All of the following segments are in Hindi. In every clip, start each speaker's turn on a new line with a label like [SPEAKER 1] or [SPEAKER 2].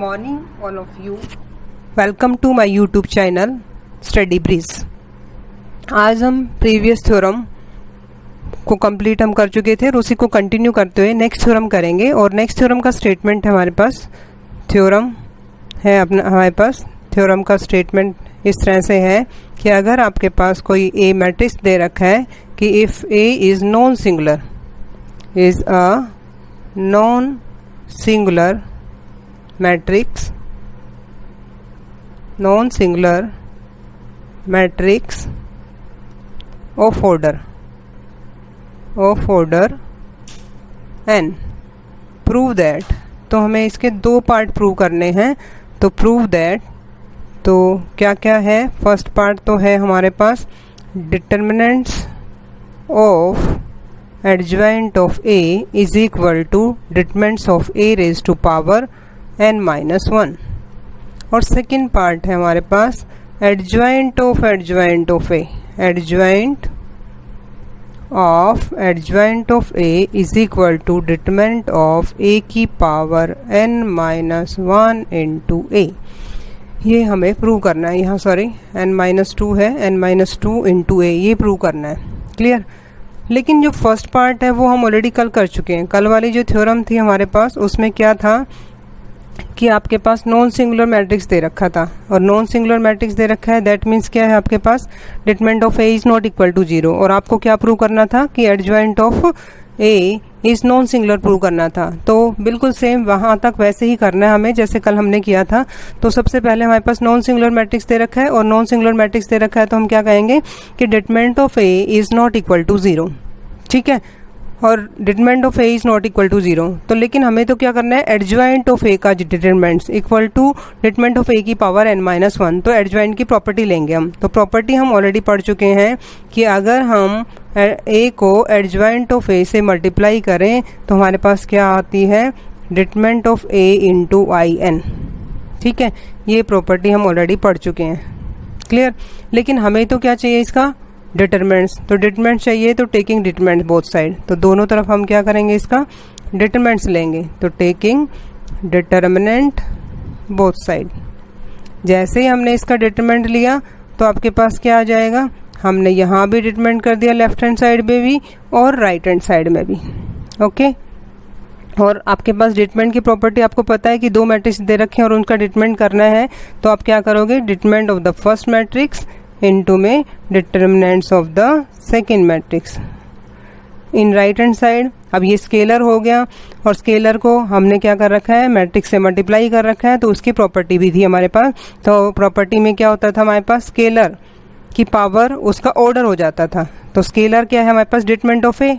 [SPEAKER 1] morning all of you. Welcome to my YouTube channel Study Breeze. आज हम प्रीवियस थ्योरम को कंप्लीट हम कर चुके थे और उसी को कंटिन्यू करते हुए नेक्स्ट थ्योरम करेंगे। और नेक्स्ट थ्योरम का स्टेटमेंट है हमारे पास थ्योरम का स्टेटमेंट इस तरह से है कि अगर आपके पास कोई ए मैट्रिक्स दे रखा है कि if A is non singular non singular matrix of order n, prove that. तो हमें इसके दो पार्ट प्रूव करने हैं। तो प्रूव दैट तो क्या क्या है, फर्स्ट पार्ट तो है हमारे पास determinants of adjoint of a is equal to determinants of a raise to power n-1। और सेकंड पार्ट है हमारे पास adjoint of a, adjoint of a is equal to determinant of a की पावर n-1 इंटू a। ये हमें प्रूव करना है। यहाँ n-2 है, n-2 इंटू a, ये प्रूव करना है। क्लियर। लेकिन जो फर्स्ट पार्ट है वो हम ऑलरेडी कल कर चुके हैं। कल वाली जो थ्योरम थी हमारे पास उसमें क्या था कि आपके पास नॉन सिंगुलर मैट्रिक्स दे रखा था, और नॉन सिंगुलर मैट्रिक्स दे रखा है दैट मीन्स क्या है, आपके पास determinant of a is not equal to 0। और आपको क्या प्रूव करना था कि adjoint of a is non singular prove करना था। तो बिल्कुल सेम वहां तक वैसे ही करना है हमें जैसे कल हमने किया था। तो सबसे पहले हमारे पास नॉन सिंगुलर मैट्रिक्स दे रखा है, और नॉन सिंगुलर मैट्रिक्स दे रखा है तो हम क्या कहेंगे कि determinant of a is not equal to 0। ठीक है, और determinant of a is not equal to 0। तो लेकिन हमें तो क्या करना है, एडजॉइंट ऑफ a का determinants equal to determinant of a की पावर n-1। तो एडजॉइंट की प्रॉपर्टी लेंगे हम। तो प्रॉपर्टी हम ऑलरेडी पढ़ चुके हैं कि अगर हम a को एडजॉइंट ऑफ a से मल्टीप्लाई करें तो हमारे पास क्या आती है, determinant of a into in। ठीक है, ये प्रॉपर्टी हम ऑलरेडी पढ़ चुके हैं। क्लियर। लेकिन हमें तो क्या चाहिए, इसका डिटरमिनेंट्स। तो डिटरमिनेंट्स चाहिए तो टेकिंग डिटरमिनेंट बोथ साइड, तो दोनों तरफ हम क्या करेंगे, इसका डिटरमिनेंट्स लेंगे। तो टेकिंग डिटरमिनेंट बोथ साइड, जैसे ही हमने इसका डिटरमिनेंट लिया तो आपके पास क्या आ जाएगा, हमने यहाँ भी डिटरमिनेंट कर दिया लेफ्ट हैंड साइड में भी और राइट हैंड साइड में भी। ओके। और आपके पास डिटरमिनेंट की प्रॉपर्टी आपको पता है कि दो मैट्रिक्स दे रखे हैं और उनका डिटरमिनेंट करना है। तो आप क्या करोगे, determinant of the first matrix into में determinants of the second matrix in right hand side. अब ये स्केलर हो गया, और स्केलर को हमने क्या कर रखा है, मैट्रिक्स से मल्टीप्लाई कर रखा है। तो उसकी प्रॉपर्टी भी थी हमारे पास। तो प्रॉपर्टी में क्या होता था हमारे पास, स्केलर की पावर उसका ऑर्डर हो जाता था। तो स्केलर क्या है हमारे पास, डिटरमिनेंट ऑफ a,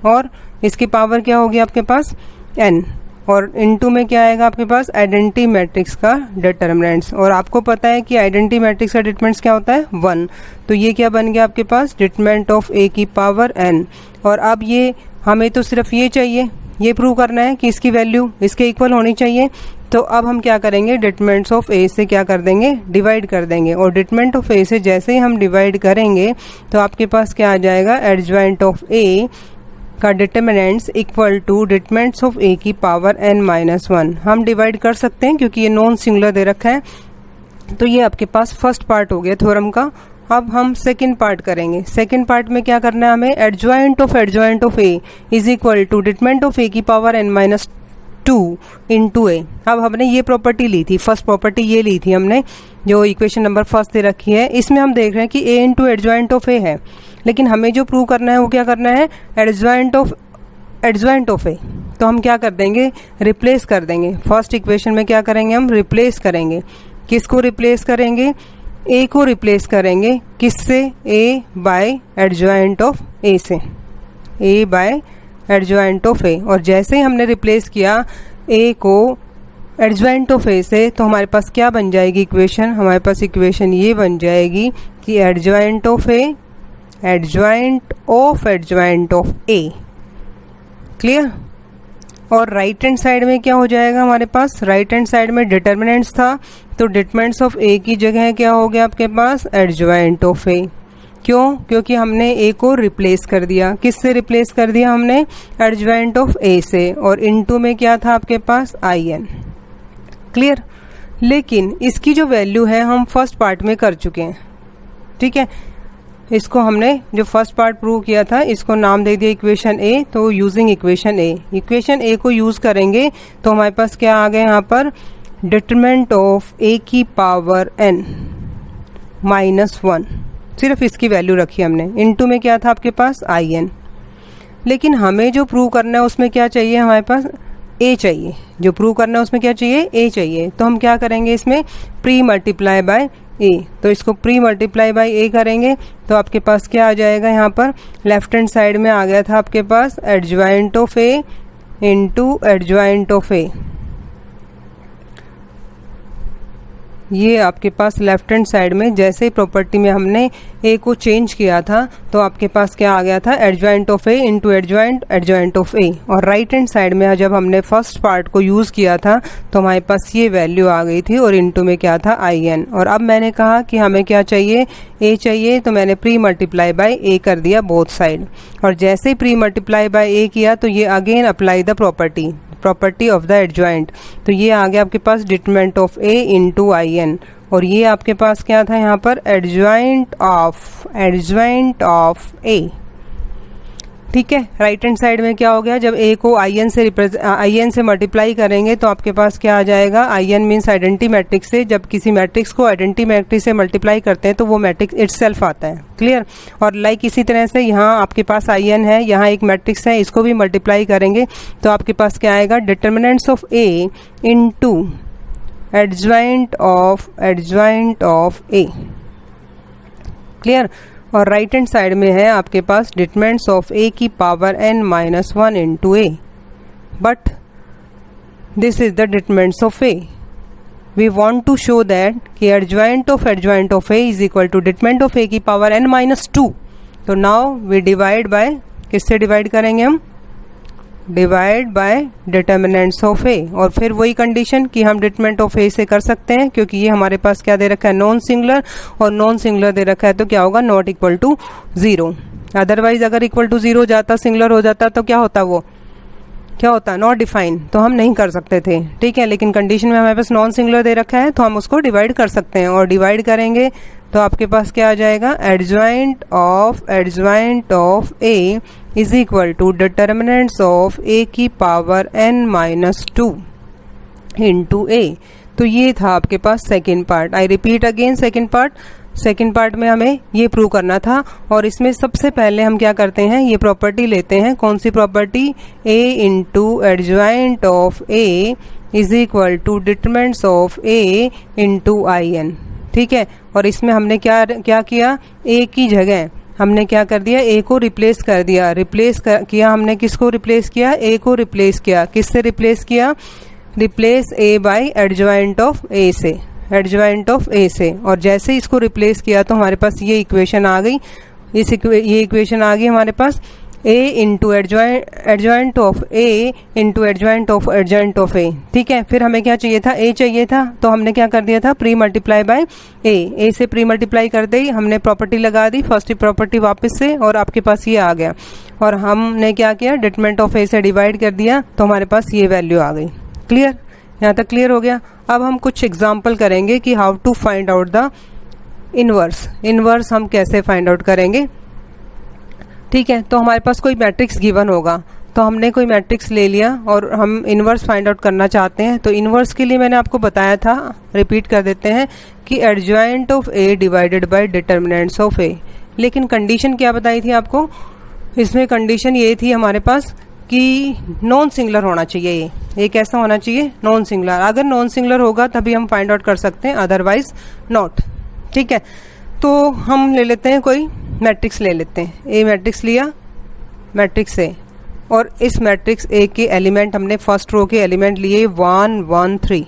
[SPEAKER 1] और इसकी पावर क्या होगी आपके पास n, और इनटू में क्या आएगा आपके पास, आइडेंटिटी मैट्रिक्स का डिटर्मिनेंट्स। और आपको पता है कि आइडेंटिटी मैट्रिक्स का डिटरमिनेंट्स क्या होता है, 1। तो ये क्या बन गया आपके पास, डिटरमिनेंट ऑफ a की पावर n। और अब ये हमें तो सिर्फ ये चाहिए, ये प्रूव करना है कि इसकी वैल्यू इसके इक्वल होनी चाहिए। तो अब हम क्या करेंगे, डिटरमिनेंट्स ऑफ a से क्या कर देंगे, डिवाइड कर देंगे। और डिटरमिनेंट ऑफ a से जैसे ही हम डिवाइड करेंगे तो आपके पास क्या आ जाएगा, एडजॉइंट ऑफ a का determinants equal to determinants of a की पावर n-1। हम डिवाइड कर सकते हैं क्योंकि ये नॉन सिंगुलर दे रखा है। तो ये आपके पास फर्स्ट पार्ट हो गया थ्योरम का। अब हम सेकंड पार्ट करेंगे। सेकंड पार्ट में क्या करना है हमें, adjoint of a is equal to determinant of a की पावर n-2 इंटू a। अब हमने ये प्रॉपर्टी ली थी, फर्स्ट प्रॉपर्टी ये ली थी हमने, जो इक्वेशन नंबर फर्स्ट दे रखी है। इसमें हम देख रहे हैं कि a into adjoint of a है, लेकिन हमें जो प्रूव करना है वो क्या करना है, एडजॉइंट ऑफ a। तो हम क्या कर देंगे, रिप्लेस कर देंगे। फर्स्ट इक्वेशन में क्या करेंगे, हम रिप्लेस करेंगे। किसको रिप्लेस करेंगे, a को रिप्लेस करेंगे किससे, a by adjoint of a से, a by adjoint of a। और जैसे ही हमने रिप्लेस किया a को एडजॉइंट ऑफ a से तो हमारे पास क्या बन जाएगी इक्वेशन, हमारे पास इक्वेशन ये बन जाएगी कि एडजॉइंट ऑफ a। क्लियर। और राइट हैंड साइड में क्या हो जाएगा हमारे पास, राइट हैंड साइड में डिटर्मिनेंट्स था, तो डिटर्मिनेंट्स ऑफ a की जगह क्या हो गया आपके पास, एडजॉइंट ऑफ a। क्यों, क्योंकि हमने a को रिप्लेस कर दिया। किससे रिप्लेस कर दिया हमने, एडजॉइंट ऑफ a से, और इनटू में क्या था आपके पास in। क्लियर। लेकिन इसकी जो वैल्यू है हम फर्स्ट पार्ट में कर चुके हैं, ठीक है। इसको हमने जो फर्स्ट पार्ट प्रूव किया था इसको नाम दे दिया इक्वेशन ए। तो यूजिंग इक्वेशन ए को यूज करेंगे तो हमारे पास क्या आ गया यहाँ पर, डिटरमिनेंट ऑफ ए की पावर n -1, सिर्फ इसकी वैल्यू रखी हमने। इनटू में क्या था आपके पास in, लेकिन हमें जो प्रूव करना है उसमें क्या चाहिए, हमारे पास a चाहिए। जो प्रूव करना है उसमें क्या चाहिए, a चाहिए। तो हम क्या करेंगे, इसमें प्री मल्टीप्लाई बाय a। तो इसको प्री मल्टीप्लाई बाय a करेंगे तो आपके पास क्या आ जाएगा, यहाँ पर लेफ्ट हैंड साइड में आ गया था आपके पास adjoint of a into adjoint of a। ये आपके पास लेफ्ट हैंड साइड में जैसे ही प्रॉपर्टी में हमने ए को चेंज किया था तो आपके पास क्या आ गया था, adjoint of A into adjoint of A. और राइट हैंड साइड में जब हमने फर्स्ट पार्ट को यूज़ किया था तो हमारे पास ये वैल्यू आ गई थी और इंटू में क्या था, आई एन। और अब मैंने कहा कि हमें क्या चाहिए, ए चाहिए, तो मैंने प्री मल्टीप्लाई बाय ए कर दिया बोथ साइड। और जैसे ही प्री मल्टीप्लाई बाय ए किया तो ये again apply the property of the adjoint. तो ये आ गया आपके पास determinant of A into I N. और ये आपके पास क्या था यहाँ पर, एडजॉइंट ऑफ ए, ठीक है। राइट हैंड साइड में क्या हो गया, जब ए को आई एन से मल्टीप्लाई करेंगे तो आपके पास क्या आ जाएगा, I N means identity matrix से। जब किसी मैट्रिक्स को आइडेंटिटी मैट्रिक्स से मल्टीप्लाई करते हैं तो वो मैट्रिक्स इटसेल्फ आता है, क्लियर। और लाइक इसी तरह से यहाँ आपके पास आई एन है, यहाँ एक मैट्रिक्स है, इसको भी मल्टीप्लाई करेंगे तो आपके पास क्या आएगा, determinants of A into adjoint of A, clear. और राइट हैंड साइड में है आपके पास डिटरमिनेंट्स ऑफ ए की power n -1 into A, but this is the determinants of A. We want to show that कि adjoint of A is equal to determinant of A की पावर n -2। तो नाउ वी डिवाइड बाय, किससे डिवाइड करेंगे हम, divide by determinants of A. और फिर वही कंडीशन कि हम डिटरमिनेंट ऑफ ए से कर सकते हैं क्योंकि ये हमारे पास क्या दे रखा है, नॉन सिंगुलर, और नॉन सिंगुलर दे रखा है तो क्या होगा, नॉट इक्वल टू 0। अदरवाइज अगर इक्वल टू 0 जाता, सिंगुलर हो जाता तो क्या होता, वो क्या होता, नॉट डिफाइन, तो हम नहीं कर सकते थे, ठीक है। लेकिन कंडीशन में हमारे पास नॉन सिंगुलर दे रखा है तो हम उसको डिवाइड कर सकते हैं। और डिवाइड करेंगे तो आपके पास क्या आ जाएगा, adjoint of A is equal to determinants of A की पावर n -2 इंटू ए। तो ये था आपके पास second part. I repeat again, second part में हमें ये प्रूव करना था। और इसमें सबसे पहले हम क्या करते हैं, ये प्रॉपर्टी लेते हैं, कौन सी property, A into adjoint of A is equal to determinants of A into I N, ठीक है। और इसमें हमने क्या किया, ए की जगह हमने क्या कर दिया, ए को रिप्लेस कर दिया। किया हमने, किसको रिप्लेस किया, ए को रिप्लेस किया। किससे रिप्लेस किया, replace A by adjoint of A से। और जैसे इसको रिप्लेस किया तो हमारे पास ये इक्वेशन आ गई, ये इक्वेशन आ गई हमारे पास, A into adjoint of A into adjoint of A, ठीक है। फिर हमें क्या चाहिए था, ए चाहिए था, तो हमने क्या कर दिया था, प्री मल्टीप्लाई बाय ए से प्री मल्टीप्लाई कर दी, हमने प्रॉपर्टी लगा दी, फर्स्ट प्रॉपर्टी वापस से, और आपके पास ये आ गया। और हमने क्या किया, डिटरमिनेंट ऑफ ए से डिवाइड कर दिया तो हमारे पास ये वैल्यू आ गई, क्लियर। यहाँ तक क्लियर हो गया। अब हम कुछ एग्जाम्पल करेंगे कि how to find out the inverse हम कैसे फाइंड आउट करेंगे, ठीक है। तो हमारे पास कोई मैट्रिक्स गिवन होगा, तो हमने कोई मैट्रिक्स ले लिया और हम इनवर्स फाइंड आउट करना चाहते हैं। तो इनवर्स के लिए मैंने आपको बताया था, रिपीट कर देते हैं, कि adjoint of A divided by determinants of A. लेकिन कंडीशन क्या बताई थी आपको, इसमें कंडीशन ये थी हमारे पास कि नॉन सिंगुलर होना चाहिए। ये कैसा होना चाहिए, नॉन सिंगुलर। अगर नॉन सिंगुलर होगा तभी हम फाइंड आउट कर सकते हैं, अदरवाइज नॉट, ठीक है। तो हम ले लेते हैं, कोई मैट्रिक्स ले लेते हैं। ए मैट्रिक्स लिया, मैट्रिक्स ए, और इस मैट्रिक्स ए के एलिमेंट हमने फर्स्ट रो के एलिमेंट लिए 1 1 3,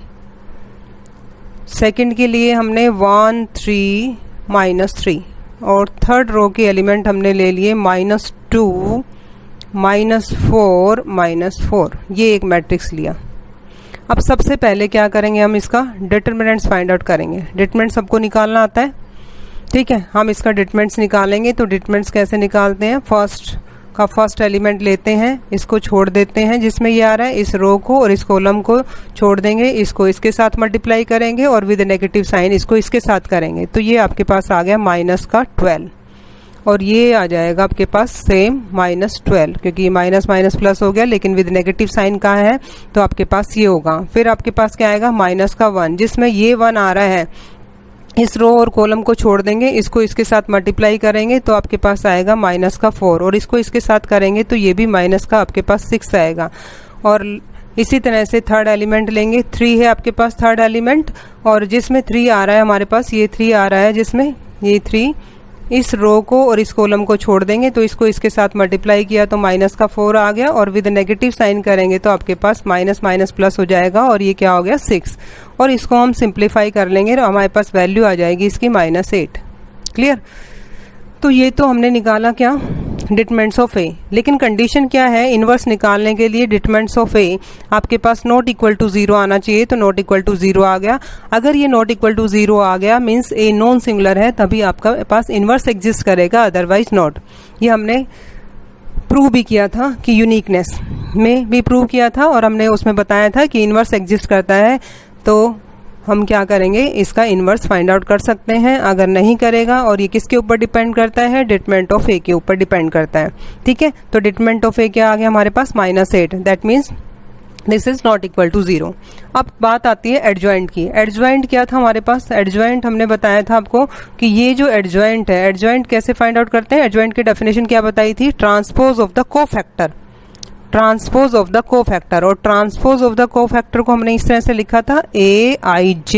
[SPEAKER 1] सेकंड के लिए हमने 1 3 -3, और थर्ड रो के एलिमेंट हमने ले लिए -2 -4 -4। ये एक मैट्रिक्स लिया। अब सबसे पहले क्या करेंगे, हम इसका डिटरमिनेंट्स फाइंड आउट करेंगे। डिटरमिनेंट सबको निकालना आता है, ठीक है। हम इसका डिटरमिनेंट्स निकालेंगे। तो डिटरमिनेंट्स कैसे निकालते हैं, फर्स्ट का फर्स्ट एलिमेंट लेते हैं, इसको छोड़ देते हैं जिसमें ये आ रहा है, इस रो को और इस कॉलम को छोड़ देंगे, इसको इसके साथ मल्टीप्लाई करेंगे और विद नेगेटिव साइन इसको इसके साथ करेंगे, तो ये आपके पास आ गया माइनस का 12 और ये आ जाएगा आपके पास सेम -12, क्योंकि माइनस माइनस प्लस हो गया लेकिन विद नेगेटिव साइन कहाँ है, तो आपके पास ये होगा। फिर आपके पास क्या आएगा माइनस का 1, जिसमें ये 1 आ रहा है, इस रो और कॉलम को छोड़ देंगे, इसको इसके साथ मल्टीप्लाई करेंगे तो आपके पास आएगा माइनस का 4 और इसको इसके साथ करेंगे तो ये भी माइनस का आपके पास 6 आएगा। और इसी तरह से थर्ड एलिमेंट लेंगे, 3 है आपके पास थर्ड एलिमेंट और जिसमें 3 आ रहा है हमारे पास, ये 3 आ रहा है जिसमें ये 3, इस रो को और इस कॉलम को छोड़ देंगे तो इसको इसके साथ मल्टीप्लाई किया तो माइनस का 4 आ गया और विद नेगेटिव साइन करेंगे तो आपके पास माइनस माइनस प्लस हो जाएगा और ये क्या हो गया 6 और इसको हम सिंप्लीफाई कर लेंगे तो हमारे पास वैल्यू आ जाएगी इसकी -8। क्लियर? तो ये तो हमने निकाला क्या, डिटरमिनेंट्स ऑफ ए, लेकिन कंडीशन क्या है इनवर्स निकालने के लिए, डिटरमिनेंट्स ऑफ ए आपके पास नॉट इक्वल टू 0 आना चाहिए, तो नॉट इक्वल टू 0 आ गया। अगर ये नॉट इक्वल टू 0 आ गया मीन्स ए नॉन सिंगुलर है, तभी आपका पास इनवर्स एग्जिस्ट करेगा, अदरवाइज नॉट। ये हमने प्रूव भी किया था कि यूनिकनेस में भी प्रूव किया था और हमने उसमें बताया था कि इनवर्स एग्जिस्ट करता है तो हम क्या करेंगे, इसका इनवर्स फाइंड आउट कर सकते हैं। अगर नहीं करेगा, और ये किसके ऊपर डिपेंड करता है, डिटरमिनेंट ऑफ ए के ऊपर डिपेंड करता है। ठीक है, तो डिटरमिनेंट ऑफ ए क्या आ गया हमारे पास -8, that means this is not equal to 0। अब बात आती है एडजॉइंट की। एडजॉइंट क्या था हमारे पास, एडजॉइंट हमने बताया था आपको कि ये जो एडजॉइंट है, एडजॉइंट कैसे फाइंड आउट करते हैं, एडजॉइंट की डेफिनेशन क्या बताई थी, transpose of the cofactor, transpose of the cofactor. और ट्रांसपोज ऑफ द कोफैक्टर को हमने इस तरह से लिखा था AIJ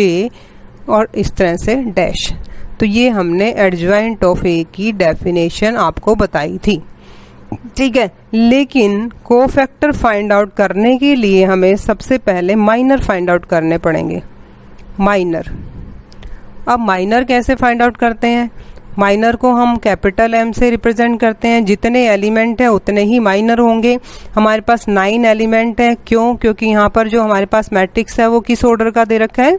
[SPEAKER 1] और इस तरह से डैश। तो ये हमने एडजॉइंट ऑफ ए की डेफिनेशन आपको बताई थी। ठीक है, लेकिन कोफैक्टर फाइंड आउट करने के लिए हमें सबसे पहले माइनर फाइंड आउट करने पड़ेंगे। माइनर, अब माइनर कैसे फाइंड आउट करते हैं, माइनर को हम कैपिटल M से रिप्रेजेंट करते हैं, जितने एलिमेंट हैं उतने ही माइनर होंगे। हमारे पास 9 एलिमेंट है, क्यों, क्योंकि यहाँ पर जो हमारे पास मैट्रिक्स है वो किस ऑर्डर का दे रखा है,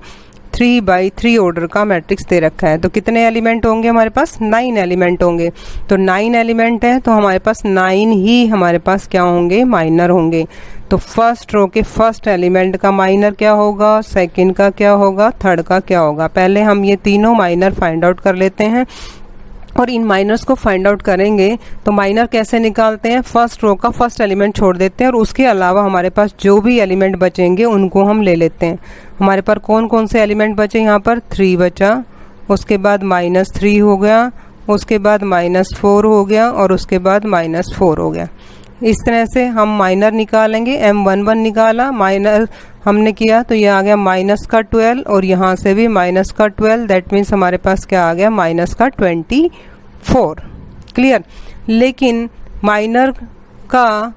[SPEAKER 1] 3/3 ऑर्डर का मैट्रिक्स दे रखा है। तो कितने एलिमेंट होंगे हमारे पास, 9 एलिमेंट होंगे। तो 9 एलिमेंट है तो हमारे पास 9 ही हमारे पास क्या होंगे, माइनर होंगे। तो फर्स्ट रो के फर्स्ट एलिमेंट का माइनर क्या होगा, सेकंड का क्या होगा, थर्ड का क्या होगा। पहले हम ये तीनों माइनर फाइंड आउट कर लेते हैं और इन माइनर्स को फाइंड आउट करेंगे तो माइनर कैसे निकालते हैं, फर्स्ट रो का फर्स्ट एलिमेंट छोड़ देते हैं और उसके अलावा हमारे पास जो भी एलिमेंट बचेंगे उनको हम ले लेते हैं। हमारे पास कौन कौन से एलिमेंट बचे, यहाँ पर 3 बचा, उसके बाद -3 हो गया, उसके बाद -4 हो गया और उसके बाद -4 हो गया। इस तरह से हम माइनर निकालेंगे। M11 निकाला, माइनर हमने किया तो ये आ गया -12 और यहाँ से भी -12, दैट मीन्स हमारे पास क्या आ गया, -24। क्लियर? लेकिन माइनर का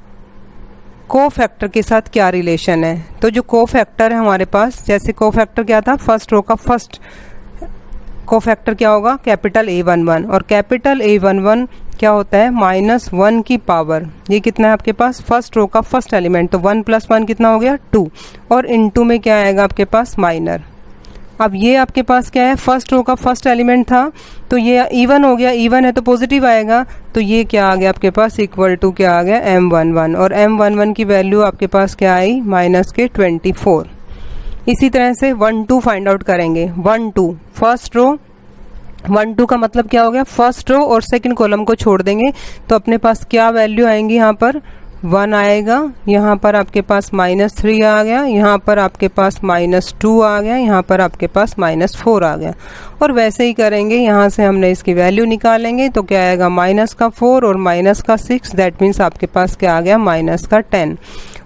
[SPEAKER 1] कोफैक्टर के साथ क्या रिलेशन है, तो जो कोफैक्टर है हमारे पास, जैसे कोफैक्टर क्या था, फर्स्ट रो का फर्स्ट कोफैक्टर क्या होगा, कैपिटल A11 और कैपिटल A11 क्या होता है, -1 की पावर, ये कितना है आपके पास, फर्स्ट रो का फर्स्ट एलिमेंट, तो 1 + 1 कितना हो गया, 2 और इनटू में क्या आएगा आपके पास, माइनर। अब ये आपके पास क्या है, फर्स्ट रो का फर्स्ट एलिमेंट था तो ये इवन हो गया, इवन है तो पॉजिटिव आएगा, तो ये क्या आ गया आपके पास, इक्वल टू क्या आ गया, M11 और M11 की वैल्यू आपके पास क्या आई, -24। इसी तरह से 1 2 फाइंड आउट करेंगे। 1 2 फर्स्ट रो, 1 2 का मतलब क्या हो गया, फर्स्ट रो और सेकंड कॉलम को छोड़ देंगे तो अपने पास क्या वैल्यू आएंगी, यहाँ पर 1 आएगा, यहाँ पर आपके पास -3 आ गया, यहाँ पर आपके पास -2 आ गया, यहाँ पर आपके पास -4 आ गया। और वैसे ही करेंगे, यहाँ से हमने इसकी वैल्यू निकालेंगे तो क्या आएगा, -4 और -6, दैट मीन्स आपके पास क्या आ गया, -10।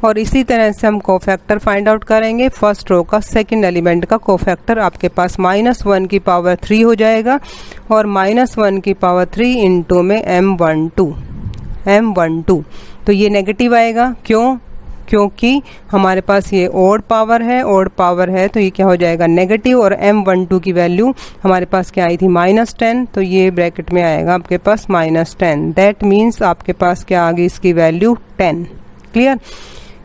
[SPEAKER 1] और इसी तरह से हम कोफैक्टर फाइंड आउट करेंगे। फर्स्ट रो का सेकंड एलिमेंट का कोफैक्टर आपके पास -1 की पावर 3 हो जाएगा और -1 की पावर 3 इनटू में M12, तो ये नेगेटिव आएगा, क्यों, क्योंकि हमारे पास ये ओड पावर है तो ये क्या हो जाएगा, नेगेटिव। और M12 की वैल्यू हमारे पास क्या आई थी, -10, तो ये ब्रैकेट में आएगा आपके पास -10, दैट मीन्स आपके पास क्या आ गई इसकी वैल्यू 10। क्लियर?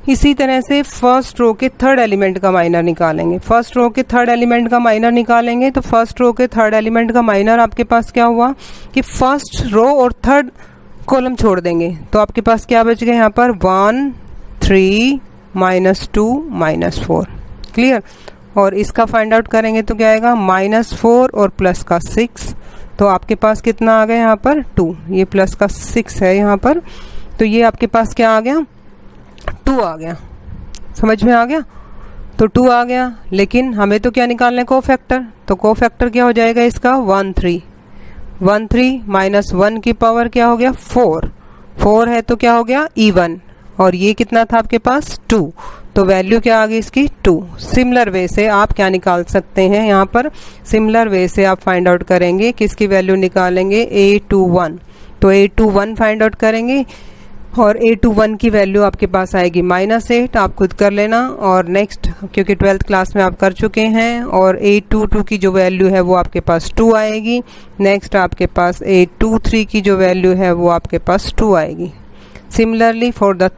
[SPEAKER 1] इसी तरह से फर्स्ट रो के थर्ड एलिमेंट का माइनर निकालेंगे। फर्स्ट रो के थर्ड एलिमेंट का माइनर निकालेंगे तो फर्स्ट रो के थर्ड एलिमेंट का माइनर आपके पास क्या हुआ कि फर्स्ट रो और थर्ड कॉलम छोड़ देंगे तो आपके पास क्या बच गया यहाँ पर 1 3 -2 -4। क्लियर। और इसका फाइंड आउट करेंगे तो क्या आएगा -4 और प्लस का 6, तो आपके पास कितना आ गया यहाँ पर 2, ये प्लस का 6 है यहाँ पर, तो ये आपके पास क्या आ गया 2 आ गया। समझ में आ गया? तो 2 आ गया, लेकिन हमें तो क्या निकालना है कोफैक्टर, तो कोफैक्टर क्या हो जाएगा इसका 1 3 -1 की पावर क्या हो गया 4 है तो क्या हो गया इवन, और ये कितना था आपके पास 2, तो वैल्यू क्या आ गई इसकी 2। सिमिलर वे से आप क्या निकाल सकते हैं यहाँ पर, सिमिलर वे से आप फाइंड आउट करेंगे किसकी वैल्यू निकालेंगे A21, तो A21 फाइंड आउट करेंगे और A21 की वैल्यू आपके पास आएगी -8, आप खुद कर लेना। और नेक्स्ट क्योंकि 12th क्लास में आप कर चुके हैं, और A22 की जो वैल्यू है वो आपके पास 2 आएगी। नेक्स्ट आपके पास A23 की जो वैल्यू है वो आपके पास 2 आएगी। Similarly for the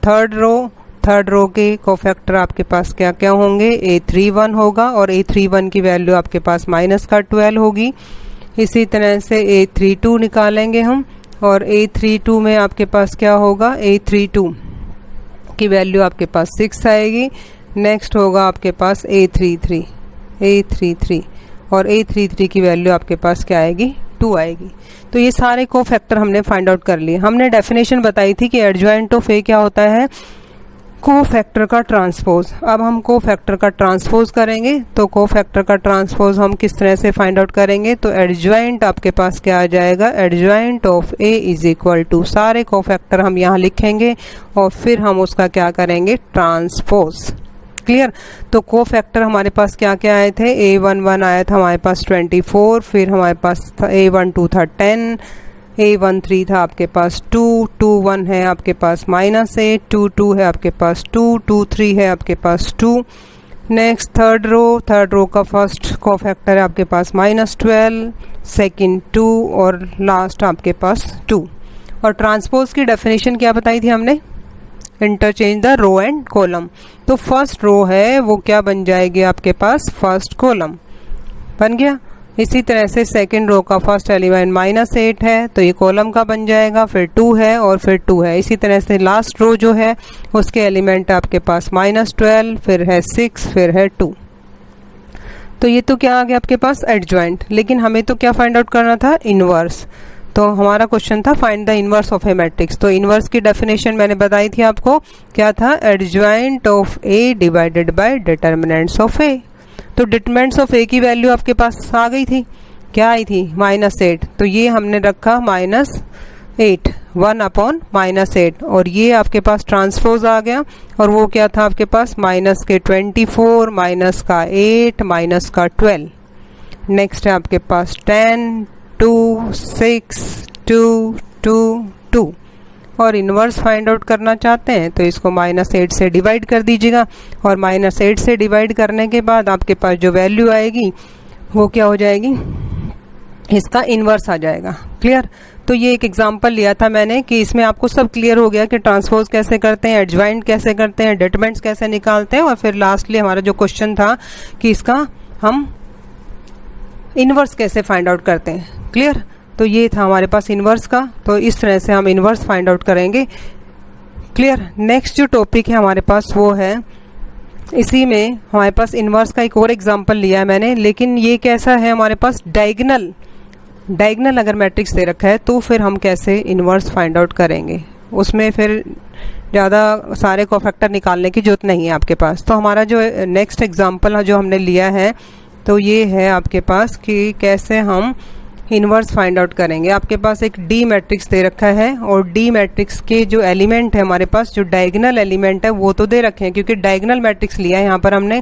[SPEAKER 1] third row के कोफैक्टर आपके पास क्या क्या होंगे, A31 होगा और A31 की वैल्यू आपके पास -12 होगी। इसी तरह से A32 निकालेंगे हम, और A32 में आपके पास क्या होगा, A32 की वैल्यू आपके पास 6 आएगी। नेक्स्ट होगा आपके पास A33 और A33 की वैल्यू आपके पास क्या आएगी 2 आएगी। तो ये सारे कोफैक्टर हमने फाइंड आउट कर लिए। हमने डेफिनेशन बताई थी कि एडजॉइंट ऑफ ए क्या होता है, कोफैक्टर का ट्रांसपोज। अब हम कोफैक्टर का ट्रांसपोज करेंगे, तो कोफैक्टर का ट्रांसपोज हम किस तरह से फाइंड आउट करेंगे, तो एडजॉइंट आपके पास क्या आ जाएगा, adjoint of A is equal to, सारे कोफैक्टर हम यहाँ लिखेंगे और फिर हम उसका क्या करेंगे ट्रांसपोज। क्लियर। तो कोफैक्टर हमारे पास क्या क्या आए थे, A11 आया था हमारे पास 24, फिर हमारे पास A12 था 10, A13 था आपके पास 2, 21 है आपके पास -8, 22 है आपके पास 2, 23 है आपके पास 2। नेक्स्ट थर्ड रो का फर्स्ट कोफैक्टर है आपके पास -12, सेकंड 2 और लास्ट आपके पास 2। और ट्रांसपोज की डेफिनेशन क्या बताई थी हमने, interchange the row and column. तो फर्स्ट रो है वो क्या बन जाएगी आपके पास फर्स्ट कॉलम बन गया। इसी तरह से सेकंड रो का फर्स्ट एलिमेंट -8 है तो ये कॉलम का बन जाएगा, फिर 2 है और फिर 2 है। इसी तरह से लास्ट रो जो है उसके एलिमेंट आपके पास -12, फिर है 6, फिर है 2। तो ये तो क्या आ गया आपके पास एडजॉइंट। लेकिन हमें तो क्या फाइंड आउट करना था, इनवर्स। तो हमारा क्वेश्चन था find the inverse of a matrix. तो इनवर्स की डेफिनेशन मैंने बताई थी आपको, क्या था, adjoint of A divided by determinants of A. तो डिटर्मिनेंट्स ऑफ ए की वैल्यू आपके पास आ गई थी, क्या आई थी -8, तो ये हमने रखा -8, 1/-8, और ये आपके पास ट्रांसपोज आ गया, और वो क्या था आपके पास -24, -8, -12। नेक्स्ट है आपके पास 10, 2, 6, 2, 2, 2। और इनवर्स फाइंड आउट करना चाहते हैं तो इसको -8 से डिवाइड कर दीजिएगा, और -8 से डिवाइड करने के बाद आपके पास जो वैल्यू आएगी वो क्या हो जाएगी, इसका इनवर्स आ जाएगा। क्लियर। तो ये एक एग्जांपल लिया था मैंने कि इसमें आपको सब क्लियर हो गया कि ट्रांसपोज कैसे करते हैं, एडजॉइंट कैसे करते हैं, डिटरमिनेंट्स कैसे निकालते हैं, और फिर लास्टली हमारा जो क्वेश्चन था कि इसका हम इनवर्स कैसे फाइंड आउट करते हैं। क्लियर। तो ये था हमारे पास इनवर्स का, तो इस तरह से हम इनवर्स फाइंड आउट करेंगे। क्लियर। नेक्स्ट जो टॉपिक है हमारे पास वो है, इसी में हमारे पास इनवर्स का एक और एग्जांपल लिया है मैंने, लेकिन ये कैसा है, हमारे पास डायगोनल अगर मैट्रिक्स दे रखा है तो फिर हम कैसे इनवर्स फाइंड आउट करेंगे, उसमें फिर ज़्यादा सारे कोफैक्टर निकालने की जरूरत नहीं है आपके पास। तो हमारा जो नेक्स्ट एग्जांपल जो हमने लिया है तो ये है आपके पास कि कैसे हम इनवर्स फाइंड आउट करेंगे। आपके पास एक डी मैट्रिक्स दे रखा है, और डी मैट्रिक्स के जो एलिमेंट है हमारे पास, जो डायगोनल एलिमेंट है वो तो दे रखे हैं, क्योंकि डायगोनल मैट्रिक्स लिया है यहाँ पर हमने,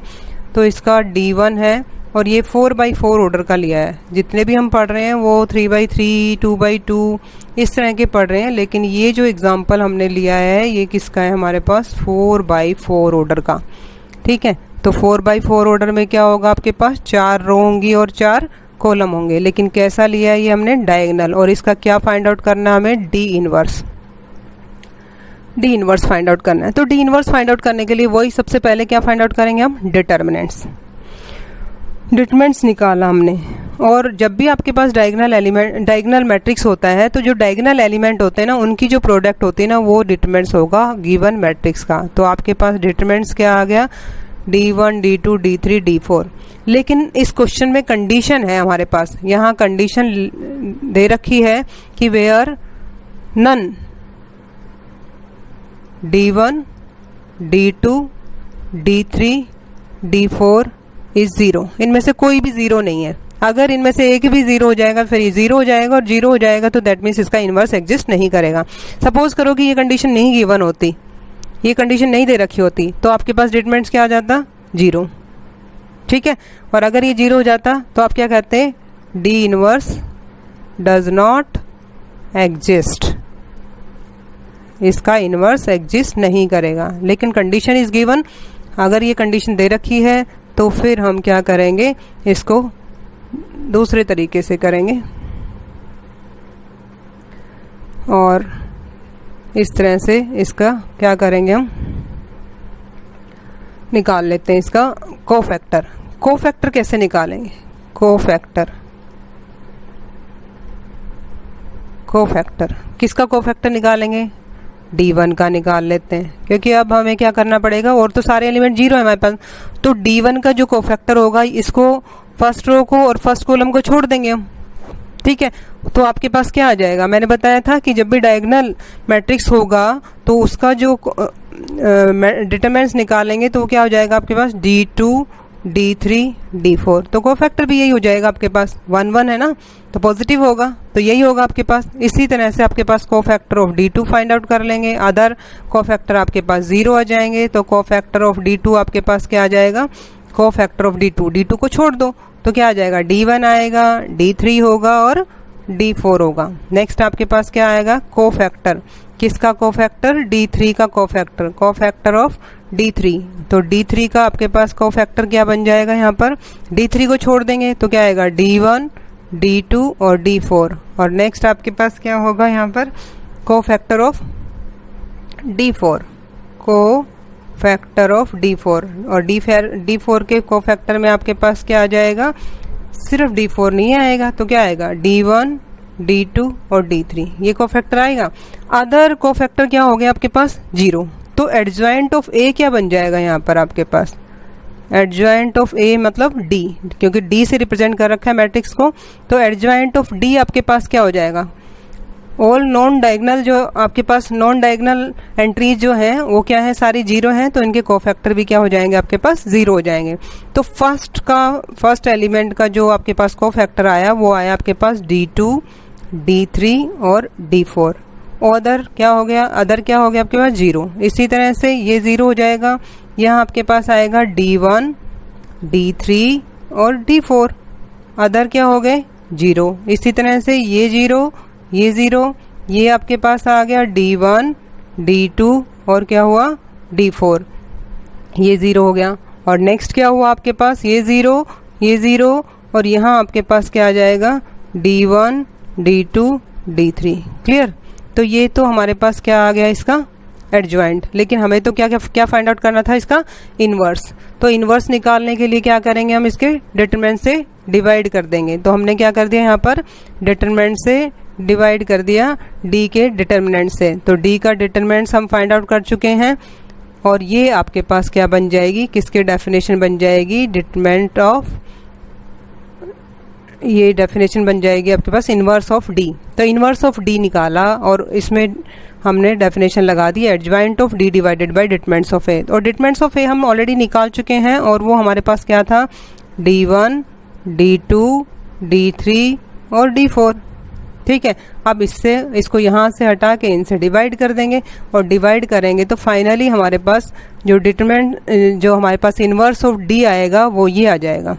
[SPEAKER 1] तो इसका D1 है, और ये 4x4 ऑर्डर का लिया है। जितने भी हम पढ़ रहे हैं वो 3x3, 2x2 इस तरह के पढ़ रहे हैं, लेकिन ये जो एग्जाम्पल हमने लिया है ये किसका है, हमारे पास 4x4 ऑर्डर का। ठीक है। तो 4x4 ऑर्डर में क्या होगा, आपके पास 4 रो होंगी और 4 कॉलम होंगे, लेकिन कैसा लिया है ये हमने, डायगोनल। और इसका क्या फाइंड आउट करना है हमें, डी इनवर्स फाइंड आउट करना है। तो डी इनवर्स फाइंड आउट करने के लिए वही सबसे पहले क्या फाइंड आउट करेंगे हम, डिटर्मिनेंट्स निकाला हमने, और जब भी आपके पास डायगोनल मैट्रिक्स होता है तो जो डायगोनल एलिमेंट होते हैं ना उनकी जो प्रोडक्ट होती है ना वो डिटरमिनेंट्स होगा गिवन मैट्रिक्स का। तो आपके पास डिटरमिनेंट्स क्या आ गया, D1 D2 D3 D4। लेकिन इस क्वेश्चन में कंडीशन है हमारे पास, यहाँ कंडीशन दे रखी है कि where none D1 D2 D3 D4 is zero, इनमें से कोई भी ज़ीरो नहीं है। अगर इनमें से एक भी ज़ीरो हो जाएगा फिर ये ज़ीरो हो जाएगा, और ज़ीरो हो जाएगा तो दैट मीन्स इसका इन्वर्स एग्जिस्ट नहीं करेगा। सपोज करो कि ये कंडीशन नहीं गिवन होती, ये कंडीशन नहीं दे रखी होती, तो आपके पास डिटरमिनेंट्स क्या आ जाता, जीरो। ठीक है, और अगर ये जीरो हो जाता तो आप क्या कहते हैं, D inverse does not exist, इसका इनवर्स एग्जिस्ट नहीं करेगा। लेकिन कंडीशन इज गिवन, अगर ये कंडीशन दे रखी है तो फिर हम क्या करेंगे, इसको दूसरे तरीके से करेंगे और इस तरह से इसका क्या करेंगे, हम निकाल लेते हैं इसका कोफैक्टर। कोफैक्टर कैसे निकालेंगे, कोफैक्टर किसका कोफैक्टर निकालेंगे, D1 का निकाल लेते हैं, क्योंकि अब हमें क्या करना पड़ेगा, और तो सारे एलिमेंट जीरो है हमारे पास, तो D1 का जो कोफैक्टर होगा इसको फर्स्ट रो को और फर्स्ट कॉलम को छोड़ देंगे हम। ठीक है, तो आपके पास क्या आ जाएगा, मैंने बताया था कि जब भी डायगोनल मैट्रिक्स होगा तो उसका जो डिटरमिनेंट्स निकालेंगे तो क्या हो जाएगा आपके पास, D2 D3 D4। तो कोफैक्टर भी यही हो जाएगा आपके पास, 1 1 है ना, तो पॉजिटिव होगा, तो यही होगा आपके पास। इसी तरह से आपके पास cofactor of D2 find out कर लेंगे, अदर कोफैक्टर आपके पास जीरो आ जाएंगे, तो कोफैक्टर ऑफ D2 आपके पास क्या आ जाएगा, कोफैक्टर ऑफ D2 को छोड़ दो तो क्या आ जाएगा, D1 आएगा, D3 होगा और D4 होगा। नेक्स्ट आपके पास क्या आएगा, कोफैक्टर, किसका कोफैक्टर, D3 का कोफैक्टर, कोफैक्टर ऑफ D3। तो D3 का आपके पास कोफैक्टर क्या बन जाएगा, यहाँ पर D3 को छोड़ देंगे तो क्या आएगा, D1 D2 और D4। और नेक्स्ट आपके पास क्या होगा यहाँ पर, cofactor of D4, cofactor of D4। और D4 के कोफैक्टर में आपके पास क्या आ जाएगा, सिर्फ D4 नहीं आएगा, तो क्या आएगा, D1 D2 और D3, ये कोफैक्टर आएगा। अदर कोफैक्टर क्या हो गया आपके पास, जीरो। तो एडजॉइंट ऑफ ए क्या बन जाएगा यहाँ पर आपके पास, एडजॉइंट ऑफ ए मतलब D, क्योंकि D से रिप्रेजेंट कर रखा है मैट्रिक्स को, तो एडजॉइंट ऑफ D आपके पास क्या हो जाएगा, ऑल नॉन डायगोनल, जो आपके पास नॉन डायगोनल एंट्रीज जो हैं वो क्या है, सारी जीरो हैं, तो इनके कोफैक्टर भी क्या हो जाएंगे आपके पास, जीरो हो जाएंगे। तो फर्स्ट एलिमेंट का जो आपके पास कोफैक्टर आया वो आया आपके पास D2 D3 और D4। अदर क्या हो गया, अदर क्या हो गया आपके पास, जीरो। इसी तरह से ये जीरो हो जाएगा, यहाँ आपके पास आएगा D1 D3 और D4, अदर क्या हो गए, जीरो। इसी तरह से ये जीरो, ये जीरो, ये आपके पास आ गया D1 D2 और क्या हुआ, D4, ये जीरो हो गया। और नेक्स्ट क्या हुआ आपके पास, ये जीरो और यहाँ आपके पास क्या आ जाएगा, D1 D2 D3। क्लियर, तो ये तो हमारे पास क्या आ गया, इसका एडजॉइंट। लेकिन हमें तो क्या फाइंड आउट करना था, इसका इनवर्स। तो इनवर्स निकालने के लिए क्या करेंगे, हम इसके डिटरमिनेंट से डिवाइड कर देंगे। तो हमने क्या कर दिया, यहाँ पर डिटरमिनेंट से डिवाइड कर दिया D के डिटरमिनेंट से। तो D का डिटरमिनेंट्स हम फाइंड आउट कर चुके हैं, और ये आपके पास क्या बन जाएगी, किसके डेफिनेशन बन जाएगी, डिटरमिनेंट ऑफ, ये डेफिनेशन बन जाएगी आपके पास इनवर्स ऑफ D। तो इनवर्स ऑफ D निकाला और इसमें हमने डेफिनेशन लगा दी, adjoint of D divided by determinants of A। और डिटरमिनेंट्स ऑफ A हम ऑलरेडी निकाल चुके हैं, और वो हमारे पास क्या था, D1 D2 D3 और D4। ठीक है, अब इसको यहाँ से हटा के इनसे डिवाइड कर देंगे, और डिवाइड करेंगे तो फाइनली हमारे पास जो डिटरमिनेंट, जो हमारे पास इनवर्स ऑफ D आएगा वो ये आ जाएगा।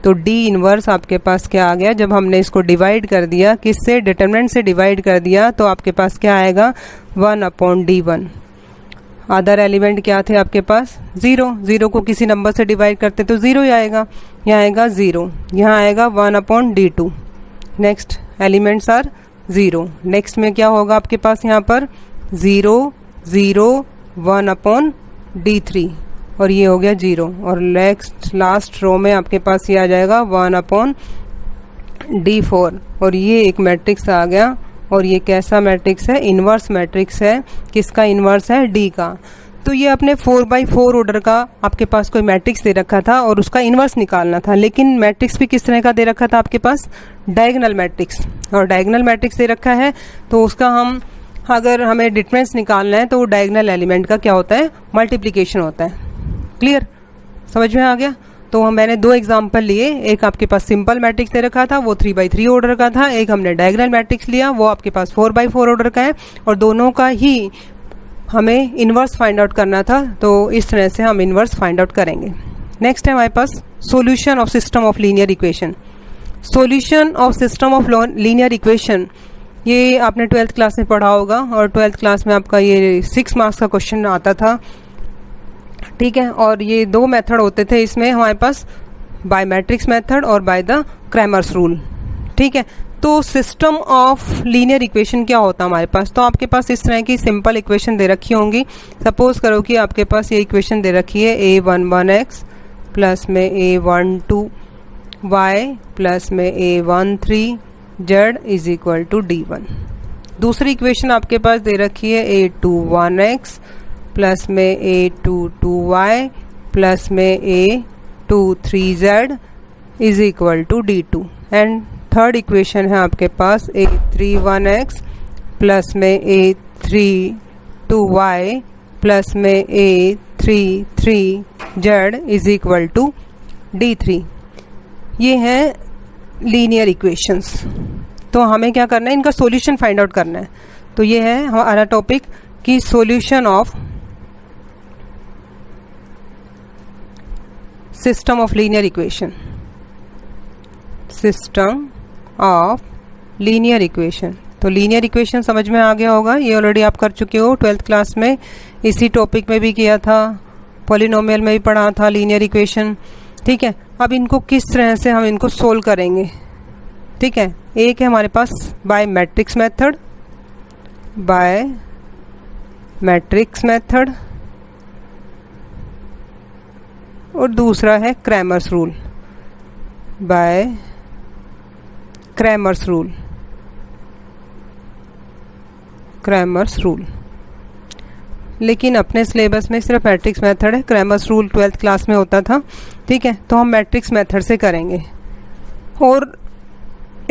[SPEAKER 1] तो D इनवर्स आपके पास क्या आ गया, जब हमने इसको डिवाइड कर दिया, किससे, डिटरमिनेंट से डिवाइड कर दिया, तो आपके पास क्या आएगा, 1/D1। अदर एलिमेंट क्या थे आपके पास, जीरो को किसी नंबर से डिवाइड करते तो जीरो ही आएगा, यहाँ आएगा जीरो, यहाँ आएगा 1/D2। Next elements are zero. Next में क्या होगा आपके पास, यहाँ पर 0 0 1/D3 और ये हो गया जीरो। और नेक्स्ट लास्ट रो में आपके पास ये आ जाएगा 1/D4। D4 और ये एक मैट्रिक्स आ गया। और ये कैसा मैट्रिक्स है? इन्वर्स मैट्रिक्स है। किसका इन्वर्स है? D का। तो ये अपने 4x4 ऑर्डर का आपके पास कोई मैट्रिक्स दे रखा था और उसका इन्वर्स निकालना था, लेकिन मैट्रिक्स भी किस तरह का दे रखा था आपके पास? Diagonal matrix. और डायगोनल मैट्रिक्स दे रखा है तो उसका हम अगर हमें डिटरमिनेंट्स निकालना है तो वो डायगोनल एलिमेंट का क्या होता है? मल्टीप्लिकेशन होता है। क्लियर? समझ में आ गया? तो मैंने दो एग्जाम्पल लिए, एक आपके पास सिंपल मैट्रिक्स दे रखा था वो 3x3 ऑर्डर का था, एक हमने डायगोनल मैट्रिक्स लिया वो आपके पास 4x4 ऑर्डर का है, और दोनों का ही हमें इन्वर्स फाइंड आउट करना था। तो इस तरह से हम इन्वर्स फाइंड आउट करेंगे। नेक्स्ट है हमारे पास solution of system of linear equation. Solution of system of linear equation ये आपने 12th क्लास में पढ़ा होगा, और 12th क्लास में आपका ये 6 मार्क्स का क्वेश्चन आता था। ठीक है, और ये दो मेथड होते थे इसमें हमारे पास, बाय मैट्रिक्स मेथड और बाय द क्रैमर्स रूल। ठीक है, तो सिस्टम ऑफ लीनियर इक्वेशन क्या होता है हमारे पास? तो आपके पास इस तरह की सिंपल इक्वेशन दे रखी होंगी। सपोज करो कि आपके पास ये इक्वेशन दे रखी है a11x प्लस में a12y प्लस में a13z is equal to d1। दूसरी इक्वेशन आपके पास दे रखी है a21x प्लस में a22y प्लस में a23z is equal to d2। And third equation है आपके पास a31x प्लस में a32y प्लस में a33z is equal to d3। ये हैं लीनियर इक्वेशंस। तो हमें क्या करना है? इनका सॉल्यूशन फाइंड आउट करना है। तो ये है हमारा टॉपिक कि solution of system of linear equation. System of linear equation. तो लीनियर इक्वेशन समझ में आ गया होगा, ये ऑलरेडी आप कर चुके हो 12th क्लास में, इसी टॉपिक में भी किया था, पॉलिनोमियल में भी पढ़ा था लीनियर इक्वेशन। ठीक है, अब इनको किस तरह से हम इनको सोल्व करेंगे? ठीक है, एक है हमारे पास by matrix method, by matrix method, और दूसरा है Cramer's rule, by Cramer's rule. Cramer's rule लेकिन अपने सिलेबस में सिर्फ मैट्रिक्स मेथड है, क्रैमर्स रूल 12th क्लास में होता था। ठीक है, तो हम मैट्रिक्स मेथड से करेंगे। और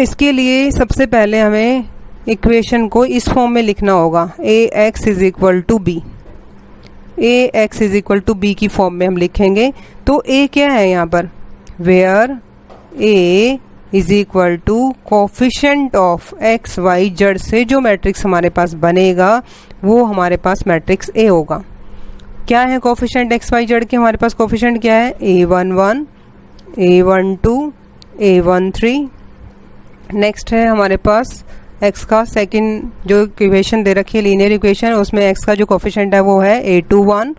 [SPEAKER 1] इसके लिए सबसे पहले हमें इक्वेशन को इस फॉर्म में लिखना होगा, ax is equal to B. ax is equal to B की फॉर्म में हम लिखेंगे। तो a क्या है यहाँ पर? Where a is equal to coefficient of X Y Z से जो मैट्रिक्स हमारे पास बनेगा वो हमारे पास मैट्रिक्स ए होगा। क्या है कोफिशिएंट एक्स वाई जेड के? हमारे पास कोफिशिएंट क्या है? a11, a12, a13। नेक्स्ट है हमारे पास x का सेकंड जो इक्वेशन दे रखी है लीनियर इक्वेशन, उसमें x का जो कोफिशिएंट है वो है a21,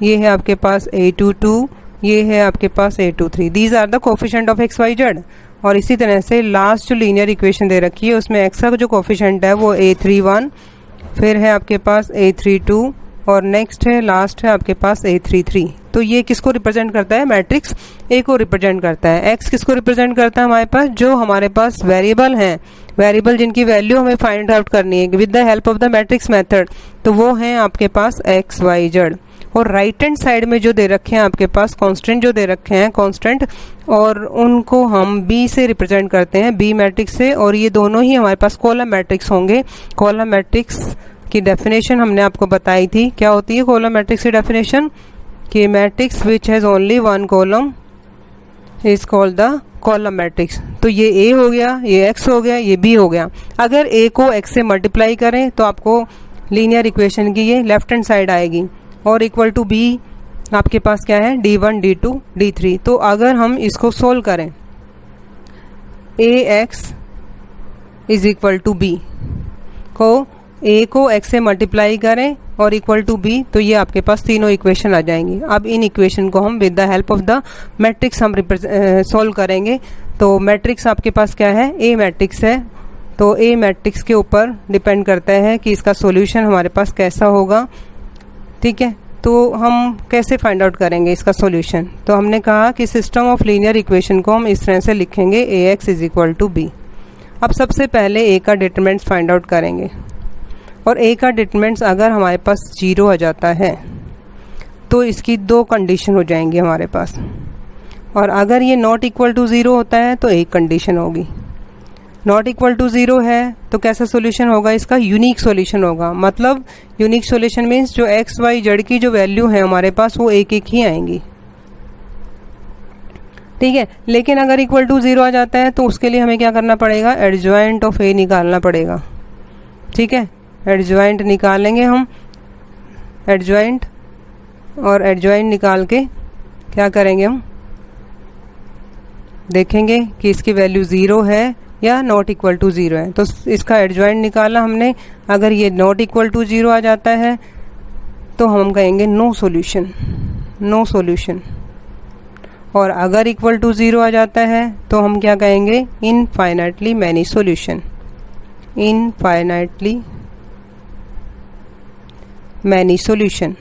[SPEAKER 1] ये है आपके पास a22, ये है आपके पास a23। These are the coefficient of X Y Z. और इसी तरह से लास्ट जो लीनियर इक्वेशन दे रखी है उसमें x का जो कोफिशिएंट है वो a31, फिर है आपके पास a32, और नेक्स्ट है लास्ट है आपके पास a33। तो ये किसको रिप्रेजेंट करता है? मैट्रिक्स ए को रिप्रेजेंट करता है। x किसको रिप्रेजेंट करता है? हमारे पास जो हमारे पास वेरिएबल हैं, वेरिएबल जिनकी वैल्यू हमें फाइंड आउट करनी है with the help of the matrix method, तो वो हैं आपके पास एक्स वाई जेड। और राइट हैंड साइड में जो दे रखे हैं आपके पास कांस्टेंट जो दे रखे हैं कांस्टेंट, और उनको हम बी से रिप्रेजेंट करते हैं, बी मैट्रिक्स से। और ये दोनों ही हमारे पास कॉलम मैट्रिक्स होंगे। कॉलम मैट्रिक्स की डेफिनेशन हमने आपको बताई थी। क्या होती है कॉलम मैट्रिक्स की डेफिनेशन? कि matrix which has only one column is called the column matrix. तो ये ए हो गया, ये एक्स हो गया, ये बी हो गया। अगर ए को एक्स से मल्टीप्लाई करें तो आपको लीनियर इक्वेशन की ये लेफ्ट हैंड साइड आएगी, और इक्वल टू बी आपके पास क्या है? d1, d2, d3। तो अगर हम इसको सोल्व करें, ax is equal to B को a को x से मल्टीप्लाई करें और इक्वल टू b, तो ये आपके पास तीनों इक्वेशन आ जाएंगी। अब इन इक्वेशन को हम with the help of the matrix हम सोल्व करेंगे। तो मैट्रिक्स आपके पास क्या है? a मैट्रिक्स है। तो a मैट्रिक्स के ऊपर डिपेंड करता है कि इसका सॉल्यूशन हमारे पास कैसा होगा। ठीक है, तो हम कैसे फाइंड आउट करेंगे इसका सॉल्यूशन? तो हमने कहा कि सिस्टम ऑफ लीनियर इक्वेशन को हम इस तरह से लिखेंगे ax is equal to B. अब सबसे पहले a का डिटरमिनेंट फाइंड आउट करेंगे, और a का डिटरमिनेंट अगर हमारे पास 0 आ जाता है तो इसकी दो कंडीशन हो जाएंगी हमारे पास, और अगर ये नॉट इक्वल टू 0 होता है तो एक कंडीशन होगी। नॉट इक्वल टू 0 है तो कैसा सॉल्यूशन होगा इसका? यूनिक सॉल्यूशन होगा। मतलब यूनिक सॉल्यूशन मीन्स जो एक्स वाई जेड की जो वैल्यू है हमारे पास वो एक एक ही आएंगी, ठीक है। लेकिन अगर इक्वल टू 0 आ जाता है तो उसके लिए हमें क्या करना पड़ेगा? एडजॉइंट ऑफ ए निकालना पड़ेगा, ठीक है। एडजॉइंट निकालेंगे हम, एडजॉइंट, और एडजॉइंट निकाल के क्या करेंगे हम? देखेंगे कि इसकी वैल्यू 0 है या नॉट इक्वल टू 0 है। तो इसका एडजॉइंट निकाला हमने, अगर ये नॉट इक्वल टू 0 आ जाता है तो हम कहेंगे नो सॉल्यूशन, नो सॉल्यूशन। और अगर इक्वल टू 0 आ जाता है तो हम क्या कहेंगे? Infinitely many solution, infinitely many solution.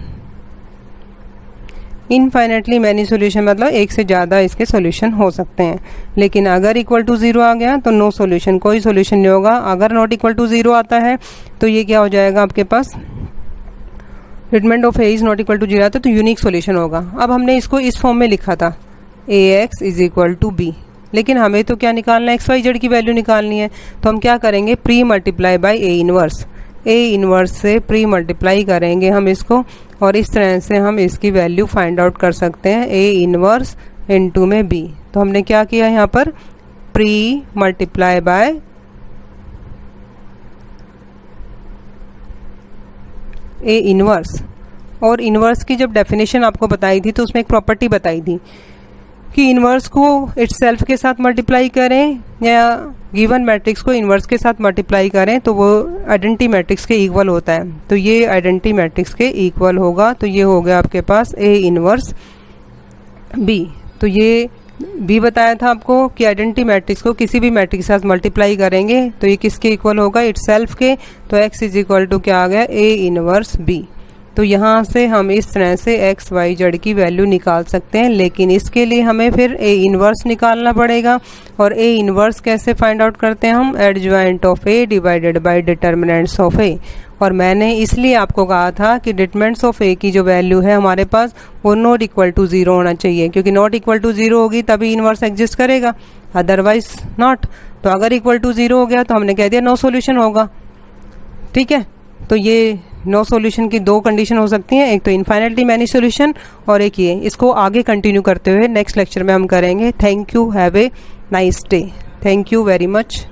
[SPEAKER 1] Infinitely many solution मतलब एक से ज़्यादा इसके सॉल्यूशन हो सकते हैं। लेकिन अगर इक्वल टू 0 आ गया तो नो सॉल्यूशन, कोई सॉल्यूशन नहीं होगा। अगर नॉट इक्वल टू 0 आता है तो ये क्या हो जाएगा आपके पास? Determinant of A is not equal to 0 आता है तो यूनिक सॉल्यूशन होगा। अब हमने इसको इस फॉर्म में लिखा था ax is equal to B, लेकिन हमें तो क्या निकालना है? एक्स वाई जेड की वैल्यू निकालनी है। तो हम क्या करेंगे? Premultiply by A inverse, A inverse से प्री मल्टीप्लाई करेंगे हम इसको, और इस तरह से हम इसकी वैल्यू फाइंड आउट कर सकते हैं ए इनवर्स इनटू में बी। तो हमने क्या किया यहाँ पर? Pre multiply by A inverse. और इनवर्स की जब डेफिनेशन आपको बताई थी तो उसमें एक प्रॉपर्टी बताई थी कि इनवर्स को इटसेल्फ के साथ मल्टीप्लाई करें या गिवन मैट्रिक्स को इनवर्स के साथ मल्टीप्लाई करें तो वो आइडेंटिटी मैट्रिक्स के इक्वल होता है। तो ये आइडेंटिटी मैट्रिक्स के इक्वल होगा, तो ये हो गया आपके पास ए इनवर्स बी। तो ये भी बताया था आपको कि आइडेंटिटी मैट्रिक्स को किसी भी मैट्रिक्स के साथ मल्टीप्लाई करेंगे तो ये किसके इक्वल होगा? इटसेल्फ के। तो x इज इक्वल टू क्या आ गया? A inverse B. तो यहाँ से हम इस तरह से एक्स वाई जेड की वैल्यू निकाल सकते हैं, लेकिन इसके लिए हमें फिर ए इनवर्स निकालना पड़ेगा। और ए इनवर्स कैसे फाइंड आउट करते हैं हम? Adjoint of A divided by determinants of A. और मैंने इसलिए आपको कहा था कि डिटरमिनेंट्स ऑफ ए की जो वैल्यू है हमारे पास वो नॉट इक्वल टू 0 होना चाहिए, क्योंकि नॉट इक्वल टू 0 होगी तभी इनवर्स एग्जिस्ट करेगा, अदरवाइज नॉट। तो अगर इक्वल टू 0 हो गया तो हमने कह दिया नो सॉल्यूशन होगा, ठीक है। तो ये नो सॉल्यूशन की दो कंडीशन हो सकती हैं, एक तो इनफाइनाइटली मैनी सॉल्यूशन और एक ये। इसको आगे कंटिन्यू करते हुए नेक्स्ट लेक्चर में हम करेंगे। Thank you, have a nice day. Thank you very much.